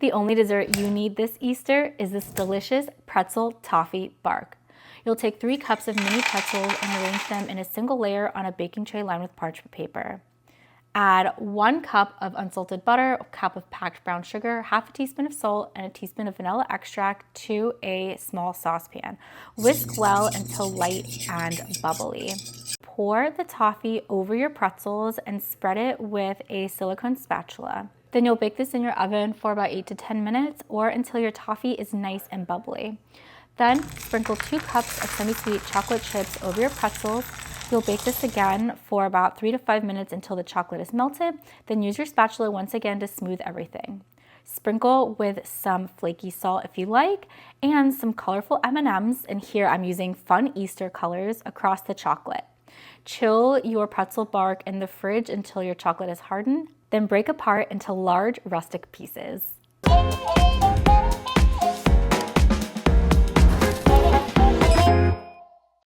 The only dessert you need this Easter is this delicious Pretzel Toffee Bark. You'll take 3 cups of mini pretzels and arrange them in a single layer on a baking tray lined with parchment paper. Add 1 cup of unsalted butter, a cup of packed brown sugar, half a teaspoon of salt, and a teaspoon of vanilla extract to a small saucepan. Whisk well until light and bubbly. Pour the toffee over your pretzels and spread it with a silicone spatula. Then you'll bake this in your oven for about 8 to 10 minutes or until your toffee is nice and bubbly. Then sprinkle 2 cups of semi-sweet chocolate chips over your pretzels. You'll bake this again for about 3 to 5 minutes until the chocolate is melted. Then use your spatula once again to smooth everything. Sprinkle with some flaky salt if you like, and some colorful M&Ms, and here I'm using fun Easter colors across the chocolate. Chill your pretzel bark in the fridge until your chocolate is hardened, then break apart into large rustic pieces.